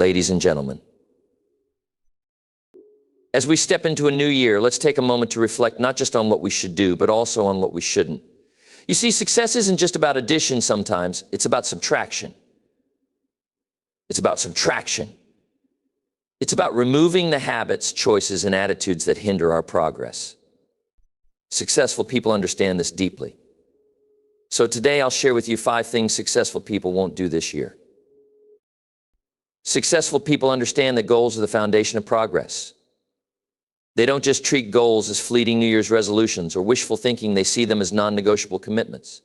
ladies and gentlemen. As we step into a new year, let's take a moment to reflect not just on what we should do, but also on what we shouldn't. You see, success isn't just about addition sometimes, it's about subtraction. It's about subtraction. It's about removing the habits, choices, and attitudes that hinder our progress. Successful people understand this deeply. So today I'll share with you 5 things successful people won't do this year. Successful people understand that goals are the foundation of progress. They don't just treat goals as fleeting New Year's resolutions or wishful thinking, they see them as non-negotiable commitments.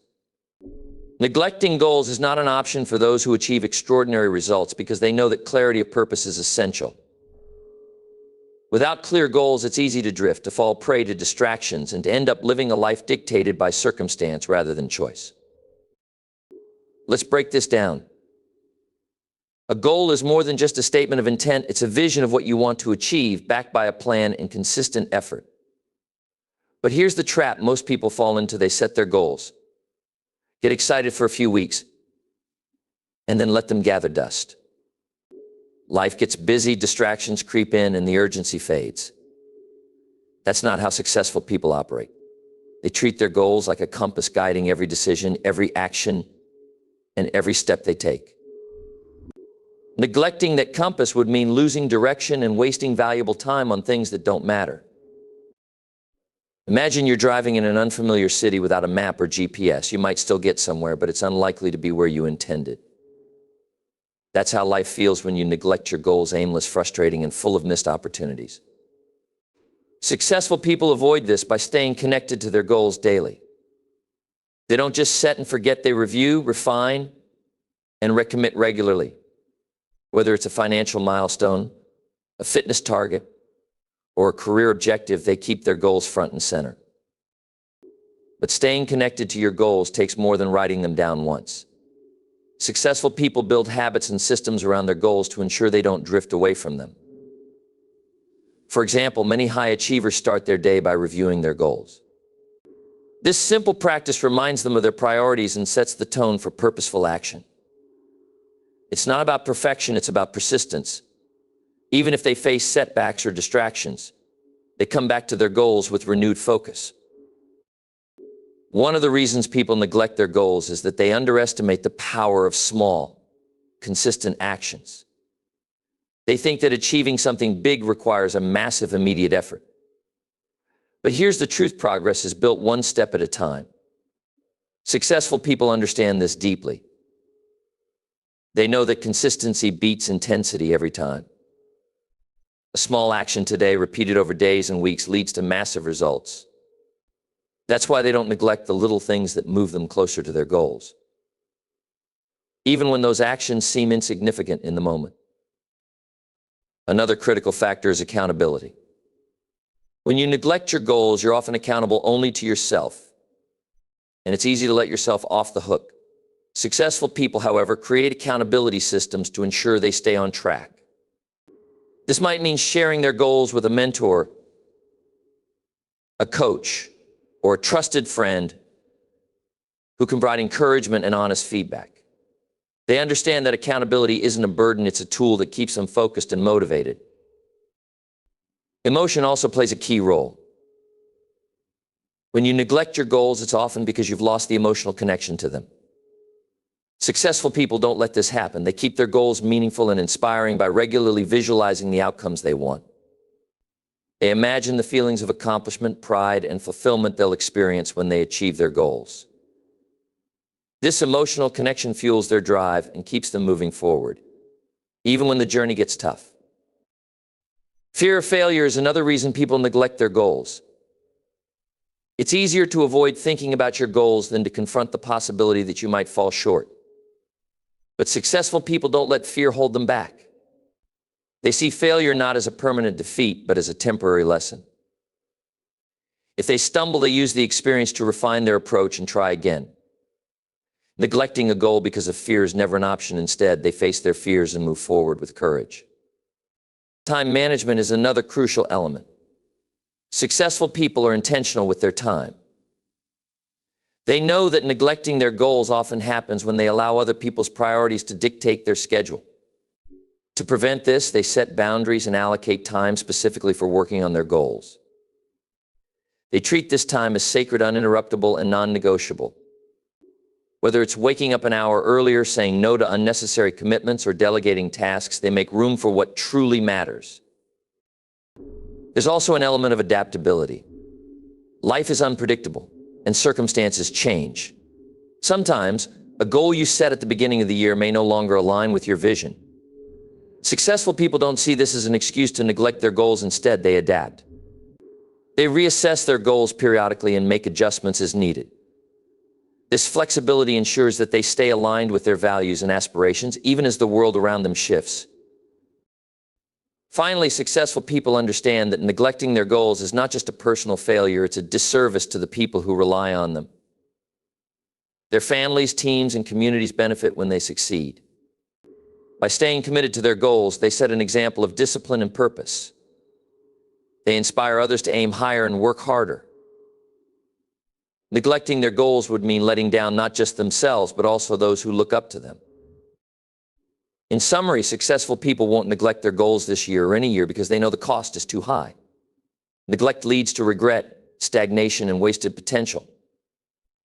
Neglecting goals is not an option for those who achieve extraordinary results because they know that clarity of purpose is essential. Without clear goals, it's easy to drift, to fall prey to distractions, and to end up living a life dictated by circumstance rather than choice. Let's break this down. A goal is more than just a statement of intent, it's a vision of what you want to achieve, backed by a plan and consistent effort. But here's the trap most people fall into. They set their goals, get excited for a few weeks, and then let them gather dust. Life gets busy, distractions creep in, and the urgency fades. That's not how successful people operate. They treat their goals like a compass guiding every decision, every action, and every step they take. Neglecting that compass would mean losing direction and wasting valuable time on things that don't matter. Imagine you're driving in an unfamiliar city without a map or GPS. You might still get somewhere, but it's unlikely to be where you intended. That's how life feels when you neglect your goals, aimless, frustrating, and full of missed opportunities. Successful people avoid this by staying connected to their goals daily. They don't just set and forget, they review, refine, and recommit regularly. Whether it's a financial milestone, a fitness target, or a career objective, they keep their goals front and center. But staying connected to your goals takes more than writing them down once. Successful people build habits and systems around their goals to ensure they don't drift away from them. For example, many high achievers start their day by reviewing their goals. This simple practice reminds them of their priorities and sets the tone for purposeful action. It's not about perfection, it's about persistence. Even if they face setbacks or distractions, they come back to their goals with renewed focus. One of the reasons people neglect their goals is that they underestimate the power of small, consistent actions. They think that achieving something big requires a massive immediate effort. But here's the truth: progress is built one step at a time. Successful people understand this deeply. They know that consistency beats intensity every time. A small action today, repeated over days and weeks, leads to massive results. That's why they don't neglect the little things that move them closer to their goals, even when those actions seem insignificant in the moment. Another critical factor is accountability. When you neglect your goals, you're often accountable only to yourself, and it's easy to let yourself off the hook. Successful people, however, create accountability systems to ensure they stay on track. This might mean sharing their goals with a mentor, a coach, or a trusted friend who can provide encouragement and honest feedback. They understand that accountability isn't a burden, it's a tool that keeps them focused and motivated. Emotion also plays a key role. When you neglect your goals, it's often because you've lost the emotional connection to them. Successful people don't let this happen. They keep their goals meaningful and inspiring by regularly visualizing the outcomes they want. They imagine the feelings of accomplishment, pride, and fulfillment they'll experience when they achieve their goals. This emotional connection fuels their drive and keeps them moving forward, even when the journey gets tough. Fear of failure is another reason people neglect their goals. It's easier to avoid thinking about your goals than to confront the possibility that you might fall short. But successful people don't let fear hold them back. They see failure not as a permanent defeat, but as a temporary lesson. If they stumble, they use the experience to refine their approach and try again. Neglecting a goal because of fear is never an option. Instead, they face their fears and move forward with courage. Time management is another crucial element. Successful people are intentional with their time. They know that neglecting their goals often happens when they allow other people's priorities to dictate their schedule. To prevent this, they set boundaries and allocate time specifically for working on their goals. They treat this time as sacred, uninterruptible, and non-negotiable. Whether it's waking up an hour earlier, saying no to unnecessary commitments, or delegating tasks, they make room for what truly matters. There's also an element of adaptability. Life is unpredictable, and circumstances change. Sometimes, a goal you set at the beginning of the year may no longer align with your vision. Successful people don't see this as an excuse to neglect their goals. Instead, they adapt. They reassess their goals periodically and make adjustments as needed. This flexibility ensures that they stay aligned with their values and aspirations, even as the world around them shifts. Finally, successful people understand that neglecting their goals is not just a personal failure, it's a disservice to the people who rely on them. Their families, teams, and communities benefit when they succeed. By staying committed to their goals, they set an example of discipline and purpose. They inspire others to aim higher and work harder. Neglecting their goals would mean letting down not just themselves, but also those who look up to them. In summary, successful people won't neglect their goals this year or any year because they know the cost is too high. Neglect leads to regret, stagnation, and wasted potential.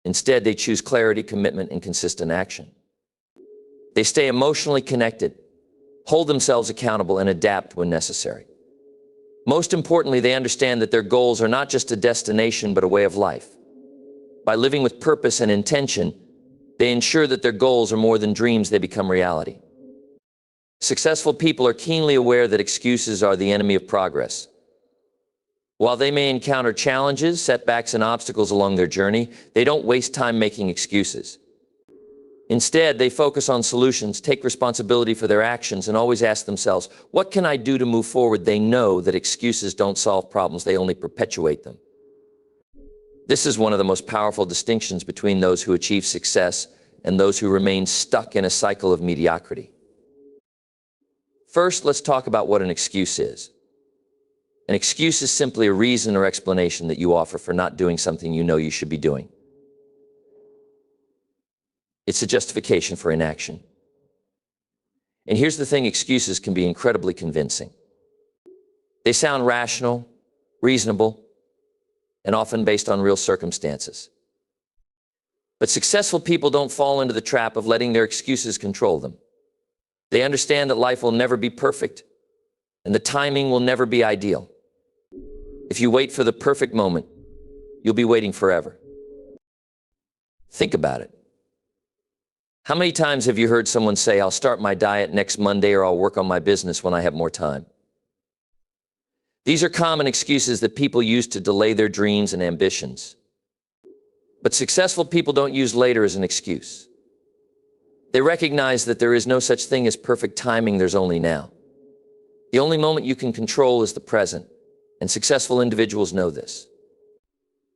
Instead, they choose clarity, commitment, and consistent action. They stay emotionally connected, hold themselves accountable, and adapt when necessary. Most importantly, they understand that their goals are not just a destination, but a way of life. By living with purpose and intention, they ensure that their goals are more than dreams, they become reality. Successful people are keenly aware that excuses are the enemy of progress. While they may encounter challenges, setbacks, and obstacles along their journey, they don't waste time making excuses. Instead, they focus on solutions, take responsibility for their actions, and always ask themselves, what can I do to move forward? They know that excuses don't solve problems, they only perpetuate them. This is one of the most powerful distinctions between those who achieve success and those who remain stuck in a cycle of mediocrity. First, let's talk about what an excuse is. An excuse is simply a reason or explanation that you offer for not doing something you know you should be doing. It's a justification for inaction. And here's the thing, excuses can be incredibly convincing. They sound rational, reasonable, and often based on real circumstances. But successful people don't fall into the trap of letting their excuses control them. They understand that life will never be perfect, and the timing will never be ideal. If you wait for the perfect moment, you'll be waiting forever. Think about it. How many times have you heard someone say, I'll start my diet next Monday, or I'll work on my business when I have more time? These are common excuses that people use to delay their dreams and ambitions. But successful people don't use later as an excuse. They recognize that there is no such thing as perfect timing, there's only now. The only moment you can control is the present, and successful individuals know this.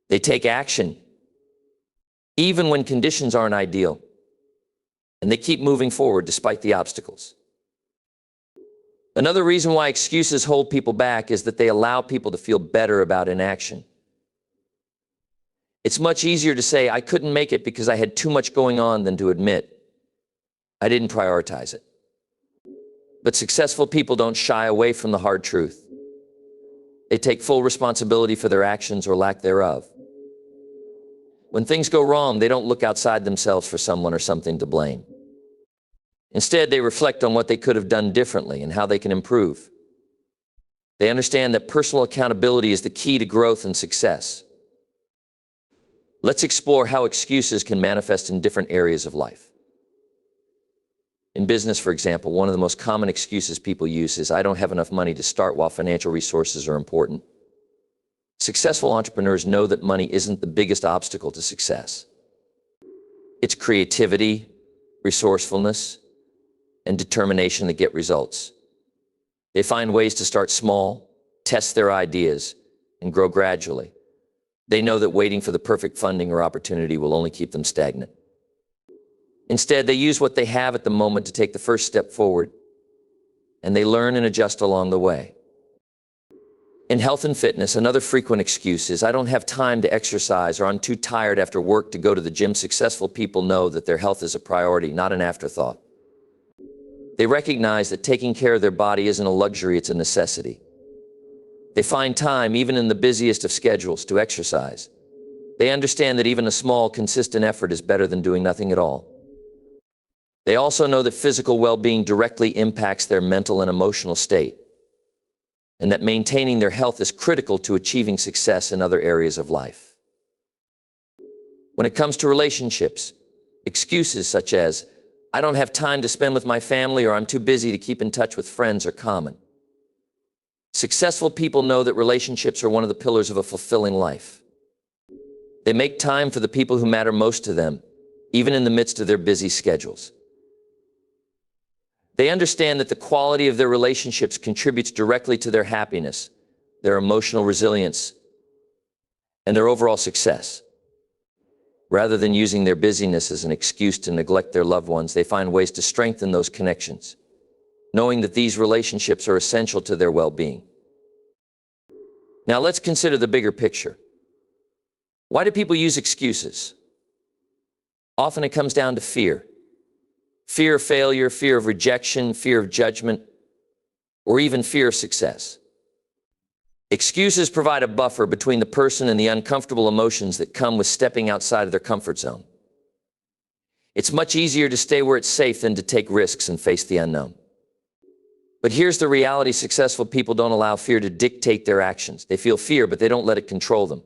They take action, even when conditions aren't ideal, and they keep moving forward despite the obstacles. Another reason why excuses hold people back is that they allow people to feel better about inaction. It's much easier to say, I couldn't make it because I had too much going on, than to admit, I didn't prioritize it. But successful people don't shy away from the hard truth. They take full responsibility for their actions or lack thereof. When things go wrong, they don't look outside themselves for someone or something to blame. Instead, they reflect on what they could have done differently and how they can improve. They understand that personal accountability is the key to growth and success. Let's explore how excuses can manifest in different areas of life. In business, for example, one of the most common excuses people use is, I don't have enough money to start, while financial resources are important. Successful entrepreneurs know that money isn't the biggest obstacle to success. It's creativity, resourcefulness, and determination that get results. They find ways to start small, test their ideas, and grow gradually. They know that waiting for the perfect funding or opportunity will only keep them stagnant. Instead, they use what they have at the moment to take the first step forward, and they learn and adjust along the way. In health and fitness, another frequent excuse is, I don't have time to exercise, or I'm too tired after work to go to the gym. Successful people know that their health is a priority, not an afterthought. They recognize that taking care of their body isn't a luxury, it's a necessity. They find time, even in the busiest of schedules, to exercise. They understand that even a small, consistent effort is better than doing nothing at all. They also know that physical well-being directly impacts their mental and emotional state, and that maintaining their health is critical to achieving success in other areas of life. When it comes to relationships, excuses such as, "I don't have time to spend with my family," or "I'm too busy to keep in touch with friends," are common. Successful people know that relationships are one of the pillars of a fulfilling life. They make time for the people who matter most to them, even in the midst of their busy schedules. They understand that the quality of their relationships contributes directly to their happiness, their emotional resilience, and their overall success. Rather than using their busyness as an excuse to neglect their loved ones, they find ways to strengthen those connections, knowing that these relationships are essential to their well-being. Now let's consider the bigger picture. Why do people use excuses? Often it comes down to fear. Fear of failure, fear of rejection, fear of judgment, or even fear of success. Excuses provide a buffer between the person and the uncomfortable emotions that come with stepping outside of their comfort zone. It's much easier to stay where it's safe than to take risks and face the unknown. But here's the reality: successful people don't allow fear to dictate their actions. They feel fear, but they don't let it control them.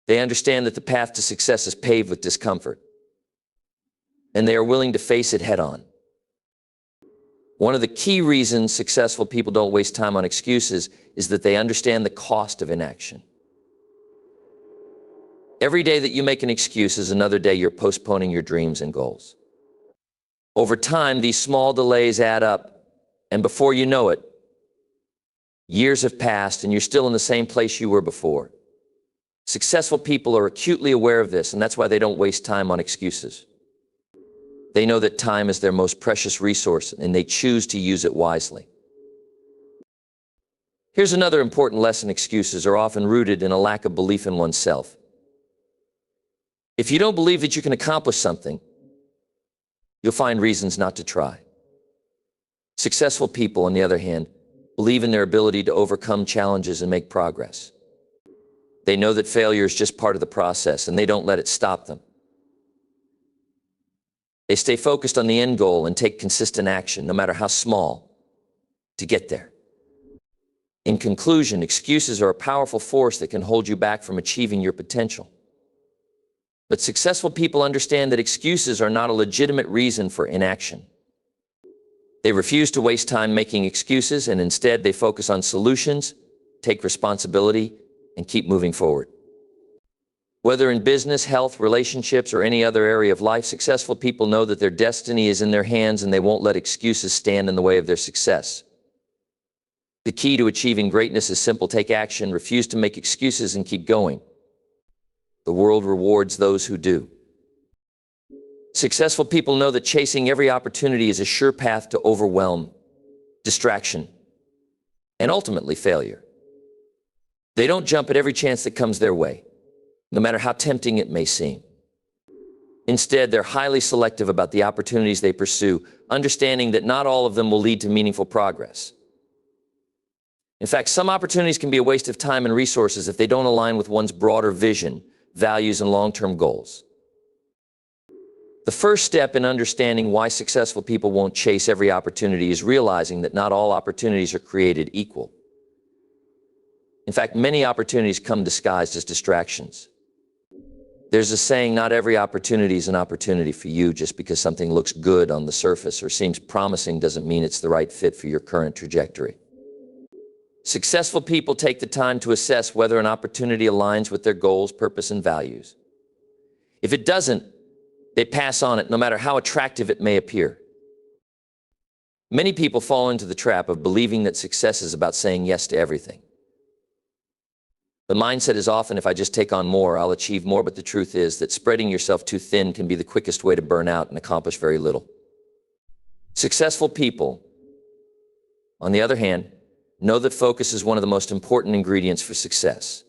They understand that the path to success is paved with discomfort, and they are willing to face it head on. One of the key reasons successful people don't waste time on excuses is that they understand the cost of inaction. Every day that you make an excuse is another day you're postponing your dreams and goals. Over time, these small delays add up, and before you know it, years have passed and you're still in the same place you were before. Successful people are acutely aware of this, and that's why they don't waste time on excuses. They know that time is their most precious resource, and they choose to use it wisely. Here's another important lesson: excuses are often rooted in a lack of belief in oneself. If you don't believe that you can accomplish something, you'll find reasons not to try. Successful people, on the other hand, believe in their ability to overcome challenges and make progress. They know that failure is just part of the process, and they don't let it stop them. They stay focused on the end goal and take consistent action, no matter how small, to get there. In conclusion, excuses are a powerful force that can hold you back from achieving your potential. But successful people understand that excuses are not a legitimate reason for inaction. They refuse to waste time making excuses, and instead they focus on solutions, take responsibility, and keep moving forward. Whether in business, health, relationships, or any other area of life, successful people know that their destiny is in their hands, and they won't let excuses stand in the way of their success. The key to achieving greatness is simple: take action, refuse to make excuses, and keep going. The world rewards those who do. Successful people know that chasing every opportunity is a sure path to overwhelm, distraction, and ultimately failure. They don't jump at every chance that comes their way, no matter how tempting it may seem. Instead, they're highly selective about the opportunities they pursue, understanding that not all of them will lead to meaningful progress. In fact, some opportunities can be a waste of time and resources if they don't align with one's broader vision, values, and long-term goals. The first step in understanding why successful people won't chase every opportunity is realizing that not all opportunities are created equal. In fact, many opportunities come disguised as distractions. There's a saying: not every opportunity is an opportunity for you. Just because something looks good on the surface or seems promising doesn't mean it's the right fit for your current trajectory. Successful people take the time to assess whether an opportunity aligns with their goals, purpose, and values. If it doesn't, they pass on it, no matter how attractive it may appear. Many people fall into the trap of believing that success is about saying yes to everything. The mindset is often, if I just take on more, I'll achieve more, but the truth is that spreading yourself too thin can be the quickest way to burn out and accomplish very little. Successful people, on the other hand, know that focus is one of the most important ingredients for success.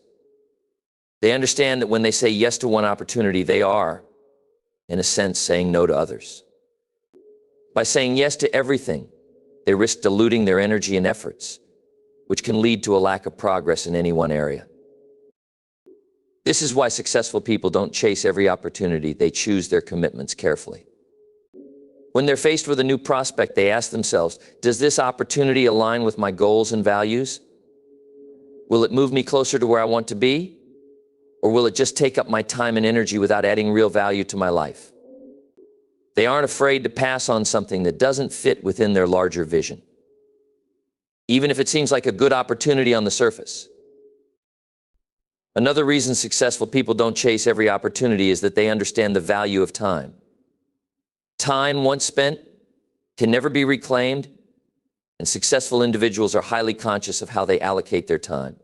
They understand that when they say yes to one opportunity, they are, in a sense, saying no to others. By saying yes to everything, they risk diluting their energy and efforts, which can lead to a lack of progress in any one area. This is why successful people don't chase every opportunity, they choose their commitments carefully. When they're faced with a new prospect, they ask themselves, does this opportunity align with my goals and values? Will it move me closer to where I want to be? Or will it just take up my time and energy without adding real value to my life? They aren't afraid to pass on something that doesn't fit within their larger vision, even if it seems like a good opportunity on the surface. Another reason successful people don't chase every opportunity is that they understand the value of time. Time once spent can never be reclaimed, and successful individuals are highly conscious of how they allocate their time.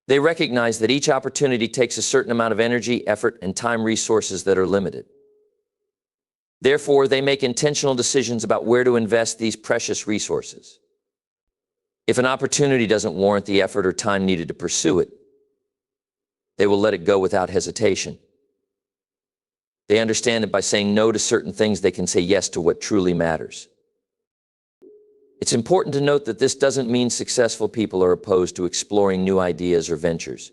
They recognize that each opportunity takes a certain amount of energy, effort, and time resources that are limited. Therefore, they make intentional decisions about where to invest these precious resources. If an opportunity doesn't warrant the effort or time needed to pursue it, they will let it go without hesitation. They understand that by saying no to certain things, they can say yes to what truly matters. It's important to note that this doesn't mean successful people are opposed to exploring new ideas or ventures.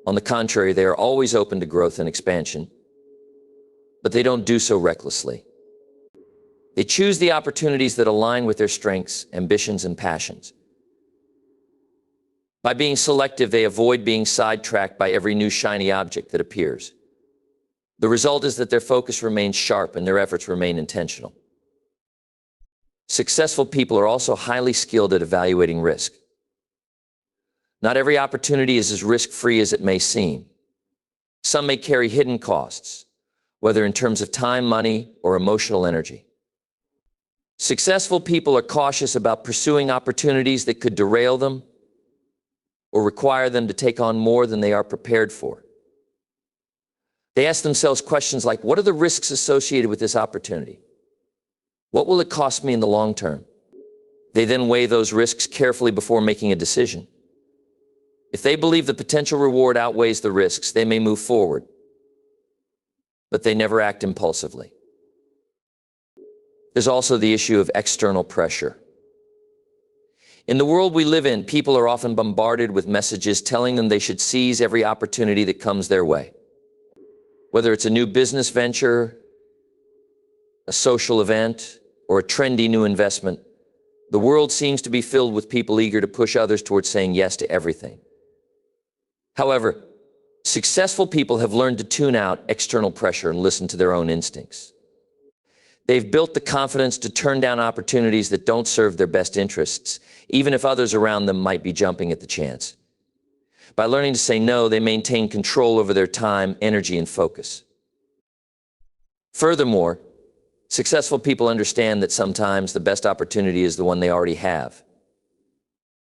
On the contrary, they are always open to growth and expansion, but they don't do so recklessly. They choose the opportunities that align with their strengths, ambitions, and passions. By being selective, they avoid being sidetracked by every new shiny object that appears. The result is that their focus remains sharp and their efforts remain intentional. Successful people are also highly skilled at evaluating risk. Not every opportunity is as risk-free as it may seem. Some may carry hidden costs, whether in terms of time, money, or emotional energy. Successful people are cautious about pursuing opportunities that could derail them or require them to take on more than they are prepared for. They ask themselves questions like, what are the risks associated with this opportunity? What will it cost me in the long term? They then weigh those risks carefully before making a decision. If they believe the potential reward outweighs the risks, they may move forward, but they never act impulsively. There's also the issue of external pressure. In the world we live in, people are often bombarded with messages telling them they should seize every opportunity that comes their way. Whether it's a new business venture, a social event, or a trendy new investment, the world seems to be filled with people eager to push others towards saying yes to everything. However, successful people have learned to tune out external pressure and listen to their own instincts. They've built the confidence to turn down opportunities that don't serve their best interests, even if others around them might be jumping at the chance. By learning to say no, they maintain control over their time, energy, and focus. Furthermore, successful people understand that sometimes the best opportunity is the one they already have.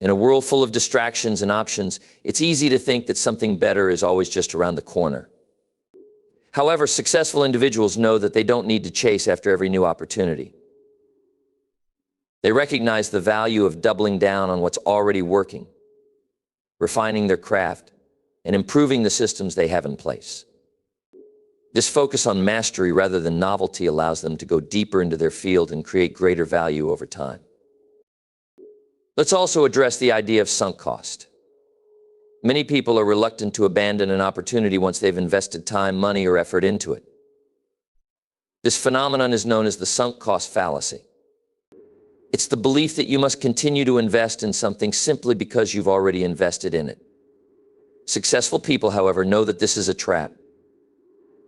In a world full of distractions and options, it's easy to think that something better is always just around the corner. However, successful individuals know that they don't need to chase after every new opportunity. They recognize the value of doubling down on what's already working, refining their craft, and improving the systems they have in place. This focus on mastery rather than novelty allows them to go deeper into their field and create greater value over time. Let's also address the idea of sunk cost. Many people are reluctant to abandon an opportunity once they've invested time, money, or effort into it. This phenomenon is known as the sunk cost fallacy. It's the belief that you must continue to invest in something simply because you've already invested in it. Successful people, however, know that this is a trap.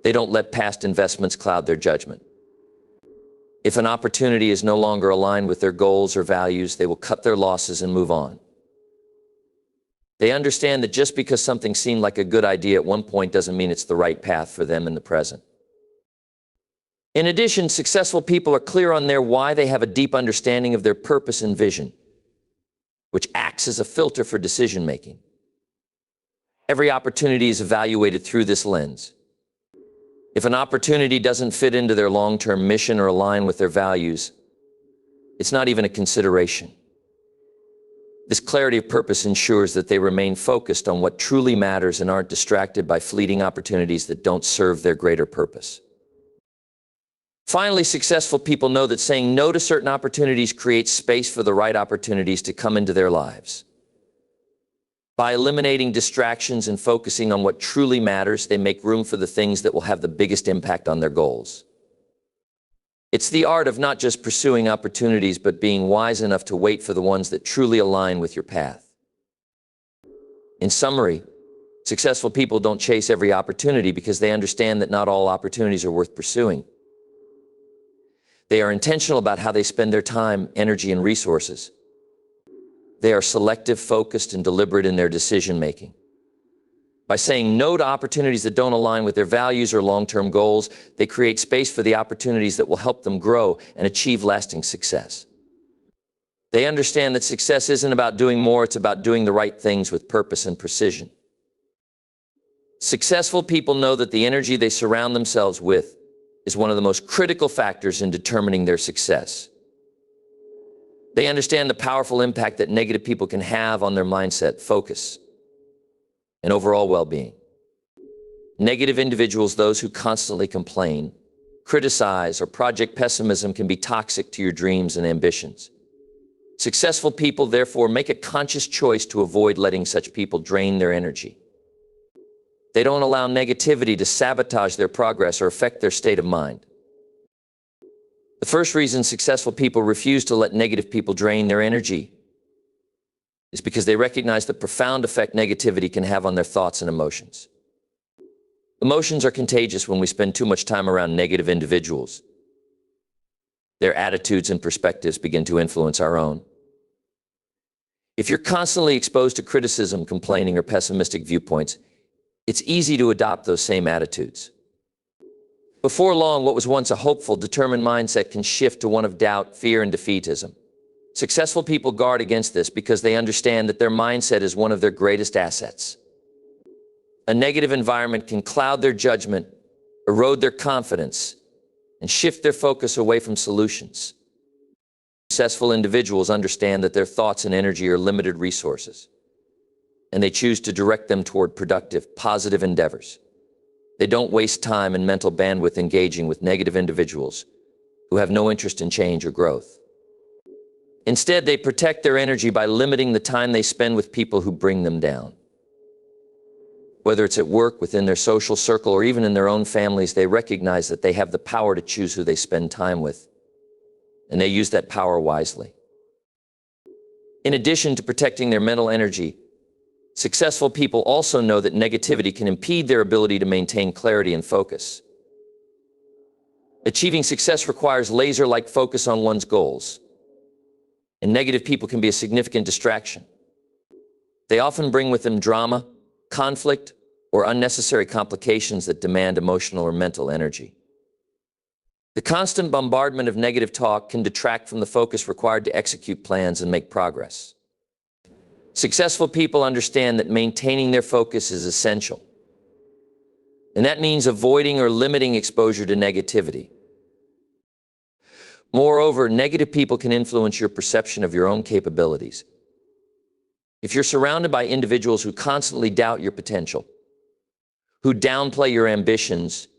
They don't let past investments cloud their judgment. If an opportunity is no longer aligned with their goals or values, they will cut their losses and move on. They understand that just because something seemed like a good idea at one point doesn't mean it's the right path for them in the present. In addition, successful people are clear on their why. They have a deep understanding of their purpose and vision, which acts as a filter for decision-making. Every opportunity is evaluated through this lens. If an opportunity doesn't fit into their long-term mission or align with their values, it's not even a consideration. This clarity of purpose ensures that they remain focused on what truly matters and aren't distracted by fleeting opportunities that don't serve their greater purpose. Finally, successful people know that saying no to certain opportunities creates space for the right opportunities to come into their lives. By eliminating distractions and focusing on what truly matters, they make room for the things that will have the biggest impact on their goals. It's the art of not just pursuing opportunities, but being wise enough to wait for the ones that truly align with your path. In summary, successful people don't chase every opportunity because they understand that not all opportunities are worth pursuing. They are intentional about how they spend their time, energy, and resources. They are selective, focused, and deliberate in their decision-making. By saying no to opportunities that don't align with their values or long-term goals, they create space for the opportunities that will help them grow and achieve lasting success. They understand that success isn't about doing more, it's about doing the right things with purpose and precision. Successful people know that the energy they surround themselves with is one of the most critical factors in determining their success. They understand the powerful impact that negative people can have on their mindset, focus, and overall well-being. Negative individuals, those who constantly complain, criticize, or project pessimism, can be toxic to your dreams and ambitions. Successful people, therefore, make a conscious choice to avoid letting such people drain their energy. They don't allow negativity to sabotage their progress or affect their state of mind. The first reason successful people refuse to let negative people drain their energy is because they recognize the profound effect negativity can have on their thoughts and emotions. Emotions are contagious when we spend too much time around negative individuals. Their attitudes and perspectives begin to influence our own. If you're constantly exposed to criticism, complaining, or pessimistic viewpoints, it's easy to adopt those same attitudes. Before long, what was once a hopeful, determined mindset can shift to one of doubt, fear, and defeatism. Successful people guard against this because they understand that their mindset is one of their greatest assets. A negative environment can cloud their judgment, erode their confidence, and shift their focus away from solutions. Successful individuals understand that their thoughts and energy are limited resources, and they choose to direct them toward productive, positive endeavors. They don't waste time and mental bandwidth engaging with negative individuals who have no interest in change or growth. Instead, they protect their energy by limiting the time they spend with people who bring them down. Whether it's at work, within their social circle, or even in their own families, they recognize that they have the power to choose who they spend time with, and they use that power wisely. In addition to protecting their mental energy, successful people also know that negativity can impede their ability to maintain clarity and focus. Achieving success requires laser-like focus on one's goals, and negative people can be a significant distraction. They often bring with them drama, conflict, or unnecessary complications that demand emotional or mental energy. The constant bombardment of negative talk can detract from the focus required to execute plans and make progress. Successful people understand that maintaining their focus is essential, and that means avoiding or limiting exposure to negativity. Moreover, negative people can influence your perception of your own capabilities. If you're surrounded by individuals who constantly doubt your potential, who downplay your ambitions,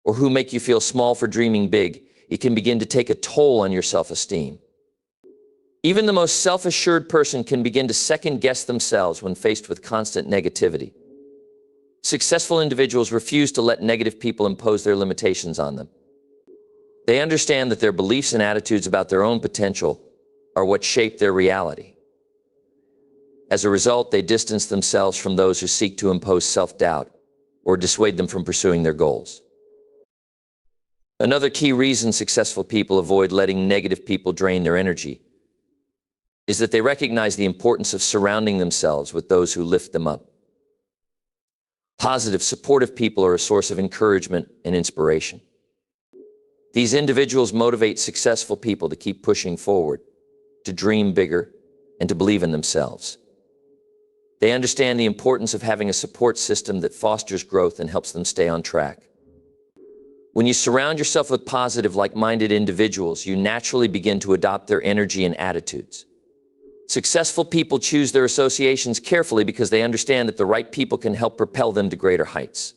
or who make you feel small for dreaming big, it can begin to take a toll on your self-esteem. Even the most self-assured person can begin to second-guess themselves when faced with constant negativity. Successful individuals refuse to let negative people impose their limitations on them. They understand that their beliefs and attitudes about their own potential are what shape their reality. As a result, they distance themselves from those who seek to impose self-doubt or dissuade them from pursuing their goals. Another key reason successful people avoid letting negative people drain their energy is that they recognize the importance of surrounding themselves with those who lift them up. Positive, supportive people are a source of encouragement and inspiration. These individuals motivate successful people to keep pushing forward, to dream bigger, and to believe in themselves. They understand the importance of having a support system that fosters growth and helps them stay on track. When you surround yourself with positive, like-minded individuals, you naturally begin to adopt their energy and attitudes. Successful people choose their associations carefully because they understand that the right people can help propel them to greater heights.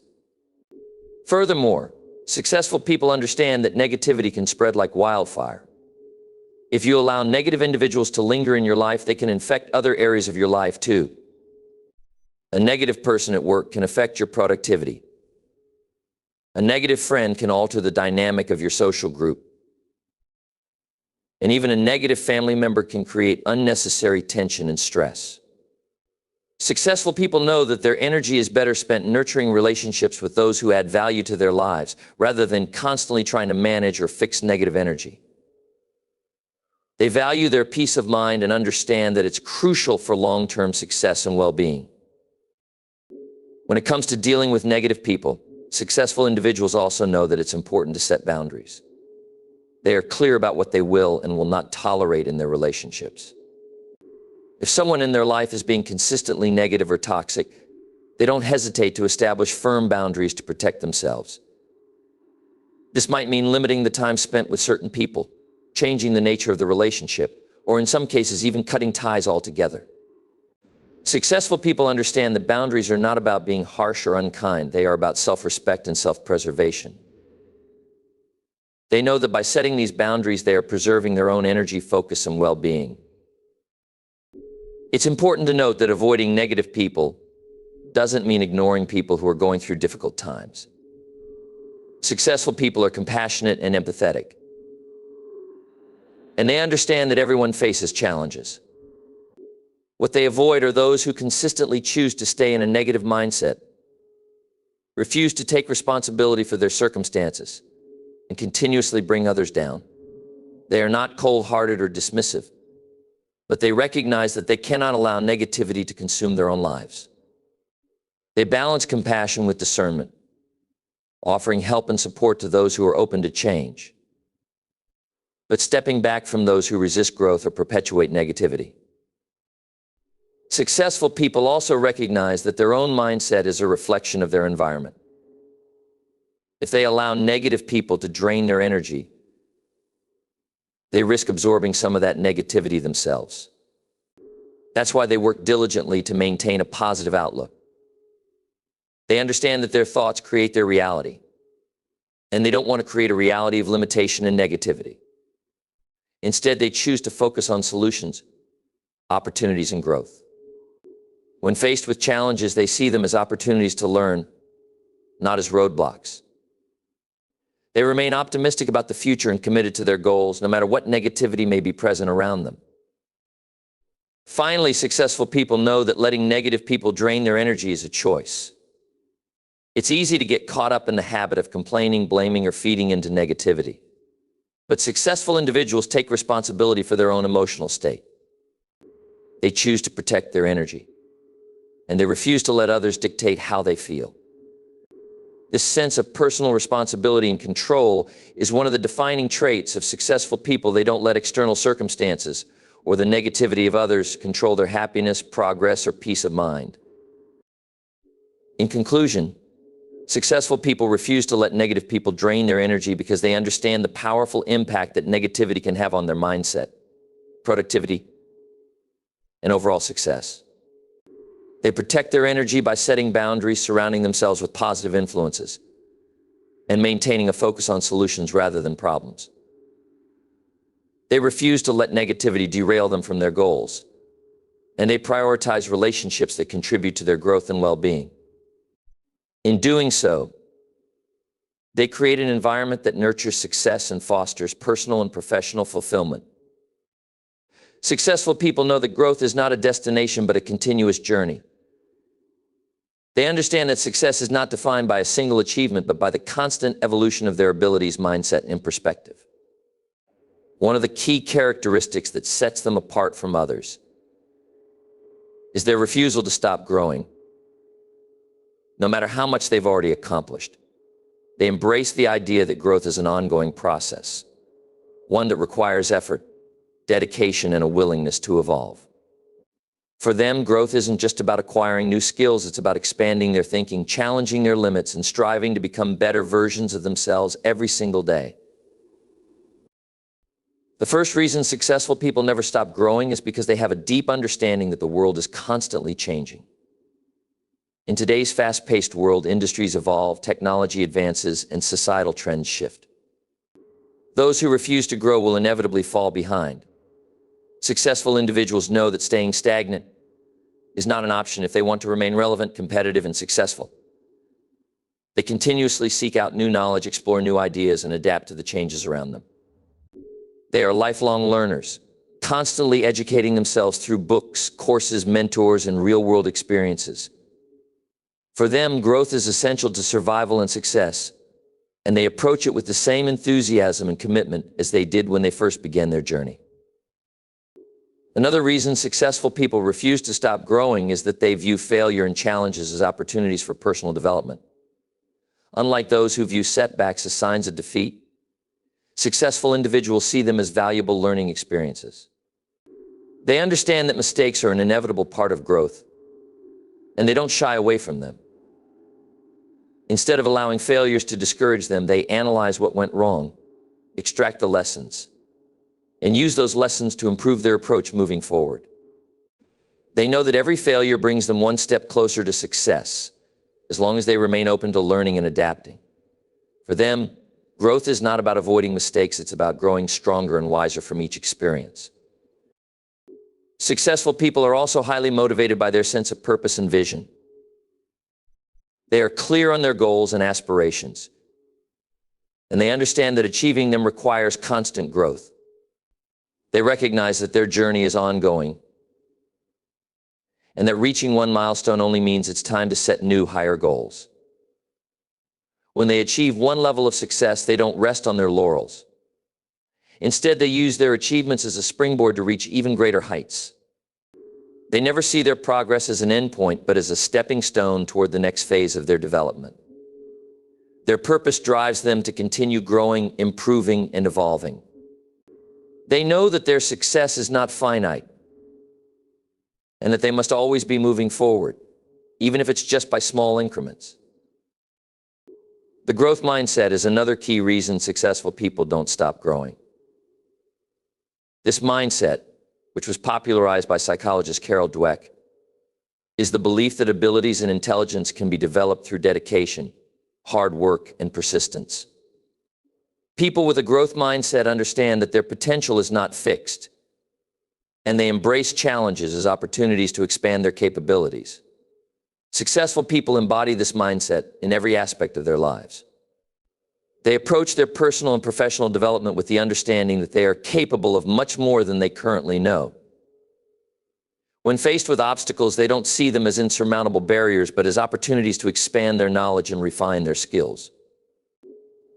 Furthermore, Successful people understand that negativity can spread like wildfire. If you allow negative individuals to linger in your life, they can infect other areas of your life too. A negative person at work can affect your productivity. A negative friend can alter the dynamic of your social group. And even a negative family member can create unnecessary tension and stress. Successful people know that their energy is better spent nurturing relationships with those who add value to their lives, rather than constantly trying to manage or fix negative energy. They value their peace of mind and understand that it's crucial for long-term success and well-being. When it comes to dealing with negative people, successful individuals also know that it's important to set boundaries. They are clear about what they will and will not tolerate in their relationships. If someone in their life is being consistently negative or toxic, they don't hesitate to establish firm boundaries to protect themselves. This might mean limiting the time spent with certain people, changing the nature of the relationship, or in some cases even cutting ties altogether. Successful people understand that boundaries are not about being harsh or unkind. They are about self-respect and self-preservation. They know that by setting these boundaries, they are preserving their own energy, focus, and well-being. It's important to note that avoiding negative people doesn't mean ignoring people who are going through difficult times. Successful people are compassionate and empathetic, and they understand that everyone faces challenges. What they avoid are those who consistently choose to stay in a negative mindset, refuse to take responsibility for their circumstances, and continuously bring others down. They are not cold-hearted or dismissive, but they recognize that they cannot allow negativity to consume their own lives. They balance compassion with discernment, offering help and support to those who are open to change, but stepping back from those who resist growth or perpetuate negativity. Successful people also recognize that their own mindset is a reflection of their environment. If they allow negative people to drain their energy, they risk absorbing some of that negativity themselves. That's why they work diligently to maintain a positive outlook. They understand that their thoughts create their reality, and they don't want to create a reality of limitation and negativity. Instead, they choose to focus on solutions, opportunities, and growth. When faced with challenges, they see them as opportunities to learn, not as roadblocks. They remain optimistic about the future and committed to their goals, no matter what negativity may be present around them. Finally, successful people know that letting negative people drain their energy is a choice. It's easy to get caught up in the habit of complaining, blaming, or feeding into negativity. But successful individuals take responsibility for their own emotional state. They choose to protect their energy, and they refuse to let others dictate how they feel. This sense of personal responsibility and control is one of the defining traits of successful people. They don't let external circumstances or the negativity of others control their happiness, progress, or peace of mind. In conclusion, successful people refuse to let negative people drain their energy because they understand the powerful impact that negativity can have on their mindset, productivity, and overall success. They protect their energy by setting boundaries, surrounding themselves with positive influences, and maintaining a focus on solutions rather than problems. They refuse to let negativity derail them from their goals, and they prioritize relationships that contribute to their growth and well-being. In doing so, they create an environment that nurtures success and fosters personal and professional fulfillment. Successful people know that growth is not a destination but a continuous journey. They understand that success is not defined by a single achievement, but by the constant evolution of their abilities, mindset, and perspective. One of the key characteristics that sets them apart from others is their refusal to stop growing, no matter how much they've already accomplished. They embrace the idea that growth is an ongoing process, one that requires effort, dedication, and a willingness to evolve. For them, growth isn't just about acquiring new skills, it's about expanding their thinking, challenging their limits, and striving to become better versions of themselves every single day. The first reason successful people never stop growing is because they have a deep understanding that the world is constantly changing. In today's fast-paced world, industries evolve, technology advances, and societal trends shift. Those who refuse to grow will inevitably fall behind. Successful individuals know that staying stagnant is not an option if they want to remain relevant, competitive, and successful. They continuously seek out new knowledge, explore new ideas, and adapt to the changes around them. They are lifelong learners, constantly educating themselves through books, courses, mentors, and real-world experiences. For them, growth is essential to survival and success, and they approach it with the same enthusiasm and commitment as they did when they first began their journey. Another reason successful people refuse to stop growing is that they view failure and challenges as opportunities for personal development. Unlike those who view setbacks as signs of defeat, successful individuals see them as valuable learning experiences. They understand that mistakes are an inevitable part of growth, and they don't shy away from them. Instead of allowing failures to discourage them, they analyze what went wrong, extract the lessons, and use those lessons to improve their approach moving forward. They know that every failure brings them one step closer to success, as long as they remain open to learning and adapting. For them, growth is not about avoiding mistakes, it's about growing stronger and wiser from each experience. Successful people are also highly motivated by their sense of purpose and vision. They are clear on their goals and aspirations, and they understand that achieving them requires constant growth. They recognize that their journey is ongoing, and that reaching one milestone only means it's time to set new, higher goals. When they achieve one level of success, they don't rest on their laurels. Instead, they use their achievements as a springboard to reach even greater heights. They never see their progress as an endpoint, but as a stepping stone toward the next phase of their development. Their purpose drives them to continue growing, improving, and evolving. They know that their success is not finite, and that they must always be moving forward, even if it's just by small increments. The growth mindset is another key reason successful people don't stop growing. This mindset, which was popularized by psychologist Carol Dweck, is the belief that abilities and intelligence can be developed through dedication, hard work, and persistence. People with a growth mindset understand that their potential is not fixed, and they embrace challenges as opportunities to expand their capabilities. Successful people embody this mindset in every aspect of their lives. They approach their personal and professional development with the understanding that they are capable of much more than they currently know. When faced with obstacles, they don't see them as insurmountable barriers, but as opportunities to expand their knowledge and refine their skills.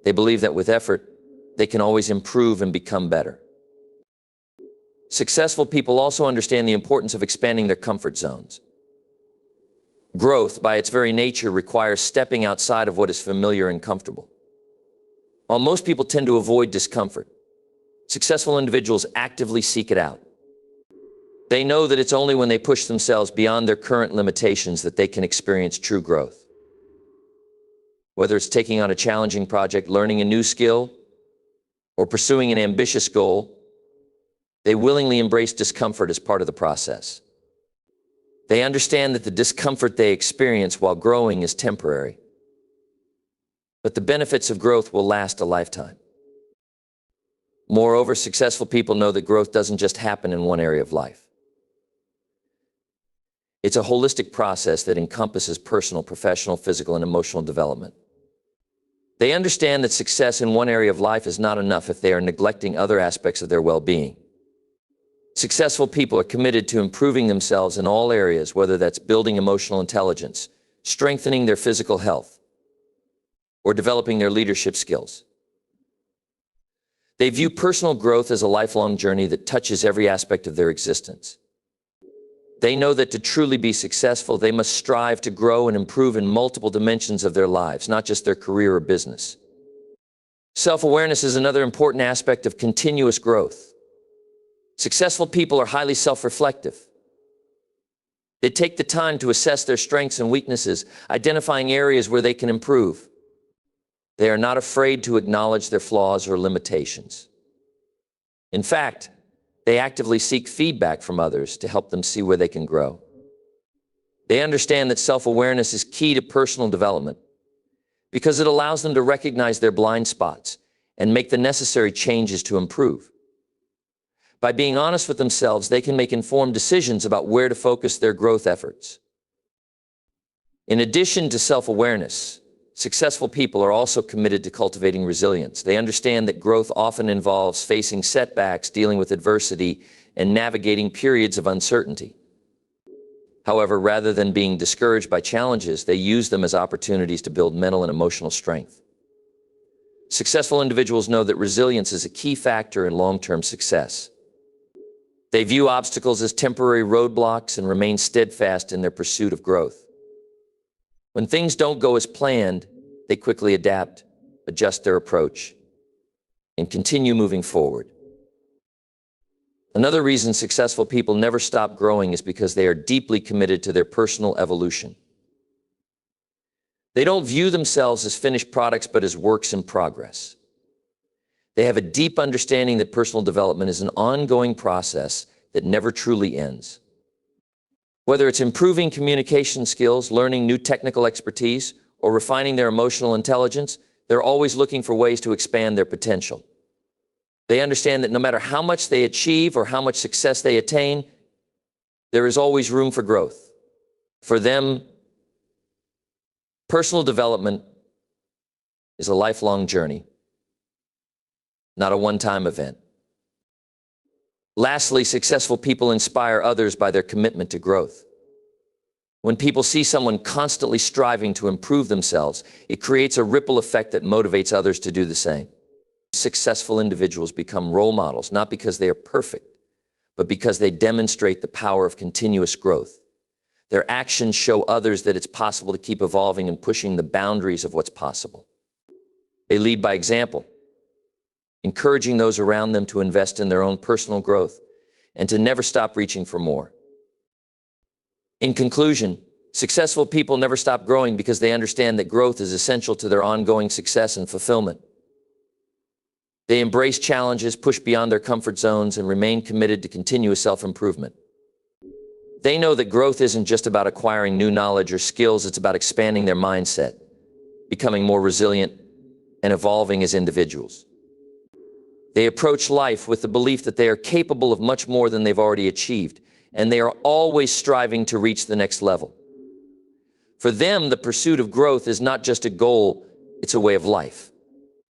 They believe that with effort, they can always improve and become better. Successful people also understand the importance of expanding their comfort zones. Growth, by its very nature, requires stepping outside of what is familiar and comfortable. While most people tend to avoid discomfort, successful individuals actively seek it out. They know that it's only when they push themselves beyond their current limitations that they can experience true growth. Whether it's taking on a challenging project, learning a new skill, or pursuing an ambitious goal, they willingly embrace discomfort as part of the process. They understand that the discomfort they experience while growing is temporary, but the benefits of growth will last a lifetime. Moreover, successful people know that growth doesn't just happen in one area of life. It's a holistic process that encompasses personal, professional, physical, and emotional development. They understand that success in one area of life is not enough if they are neglecting other aspects of their well-being. Successful people are committed to improving themselves in all areas, whether that's building emotional intelligence, strengthening their physical health, or developing their leadership skills. They view personal growth as a lifelong journey that touches every aspect of their existence. They know that to truly be successful, they must strive to grow and improve in multiple dimensions of their lives, not just their career or business. Self-awareness is another important aspect of continuous growth. Successful people are highly self-reflective. They take the time to assess their strengths and weaknesses, identifying areas where they can improve. They are not afraid to acknowledge their flaws or limitations. In fact, they actively seek feedback from others to help them see where they can grow. They understand that self-awareness is key to personal development because it allows them to recognize their blind spots and make the necessary changes to improve. By being honest with themselves, they can make informed decisions about where to focus their growth efforts. In addition to self-awareness, successful people are also committed to cultivating resilience. They understand that growth often involves facing setbacks, dealing with adversity, and navigating periods of uncertainty. However, rather than being discouraged by challenges, they use them as opportunities to build mental and emotional strength. Successful individuals know that resilience is a key factor in long-term success. They view obstacles as temporary roadblocks and remain steadfast in their pursuit of growth. When things don't go as planned, they quickly adapt, adjust their approach, and continue moving forward. Another reason successful people never stop growing is because they are deeply committed to their personal evolution. They don't view themselves as finished products, but as works in progress. They have a deep understanding that personal development is an ongoing process that never truly ends. Whether it's improving communication skills, learning new technical expertise, or refining their emotional intelligence, they're always looking for ways to expand their potential. They understand that no matter how much they achieve or how much success they attain, there is always room for growth. For them, personal development is a lifelong journey, not a one-time event. Lastly, successful people inspire others by their commitment to growth. When people see someone constantly striving to improve themselves, it creates a ripple effect that motivates others to do the same. Successful individuals become role models, not because they are perfect, but because they demonstrate the power of continuous growth. Their actions show others that it's possible to keep evolving and pushing the boundaries of what's possible. They lead by example, encouraging those around them to invest in their own personal growth and to never stop reaching for more. In conclusion, successful people never stop growing because they understand that growth is essential to their ongoing success and fulfillment. They embrace challenges, push beyond their comfort zones, and remain committed to continuous self-improvement. They know that growth isn't just about acquiring new knowledge or skills, it's about expanding their mindset, becoming more resilient, and evolving as individuals. They approach life with the belief that they are capable of much more than they've already achieved, and they are always striving to reach the next level. For them, the pursuit of growth is not just a goal, it's a way of life.